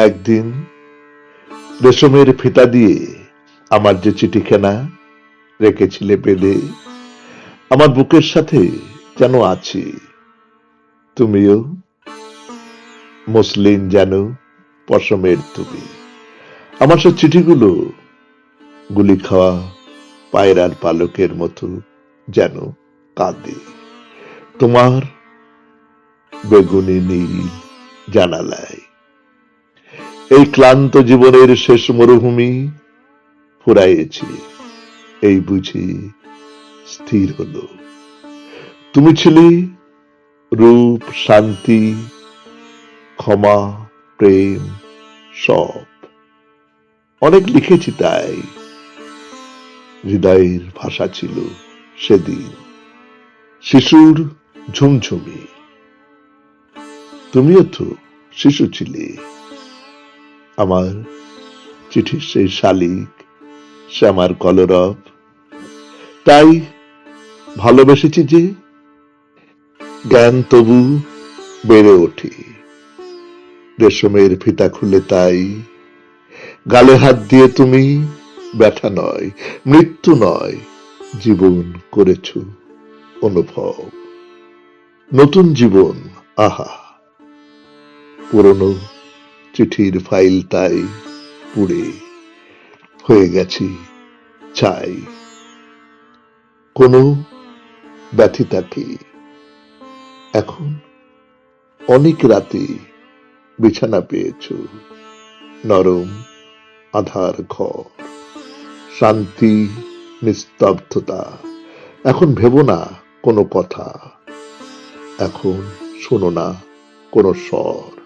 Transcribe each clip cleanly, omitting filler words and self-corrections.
একদিন রেশমের ফিতা দিয়ে আমার যে চিঠিখানা রেখেছিলে বেঁধে, আমার বুকের সাথে যেন আছি, তুমিও মসলিন যেন পশমের তুমি। আমার সে চিঠিগুলো গুলি খাওয়া পায়রার পালকের মতো যেন কাঁদে তোমার বেগুনি নীল জানালায়। এই ক্লান্ত জীবনের শেষ মরুভূমি ফুরাইয়েছি, এই বুঝি স্থির হলো। তুমি ছিলে রূপ, শান্তি, ক্ষমা, প্রেম, সব। অনেক লিখেছি তাই, হৃদয়ের ভাষা ছিল সেদিন শিশুর ঝুমঝুমি। তুমিও তো শিশু ছিলে, আমার চিঠির সেই শালিক, সে আমার কলরব। তাই ভালোবেসেছি যে জ্ঞান তবু বেড়ে ওঠে। রেশমের ফিতা খুলে তাই গালে হাত দিয়ে তুমি ব্যথা নয়, মৃত্যু নয়, জীবন করেছ অনুভব। নতুন জীবন, আহা! পুরনো চিঠির ফাইল তাই পুড়ে হয়ে গেছি চাই। কোনো ব্যথিতাকে এখন অনেক রাতে বিছানা পেয়েছ, নরম আধার ঘর, শান্তি, নিস্তব্ধতা। এখন ভেবো না কোনো কথা, এখন শোনো না কোনো স্বর।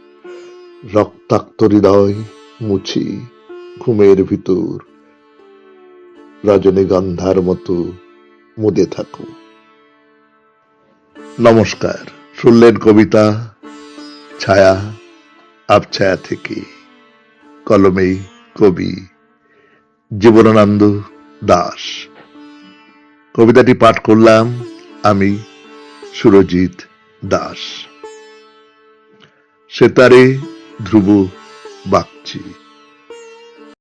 রক্তাক্ত হৃদয় মুছি ঘুমের ভিতর, রজনীগন্ধার মতো মুদে থাকো। নমস্কার। শুনলেন কবিতা ছায়া আবছায়া থেকে, কলমে কবি জীবনানন্দ দাশ। কবিতাটি পাঠ করলাম আমি, সুরজিৎ দাস। সেতারে ধ্রুব বাগচি।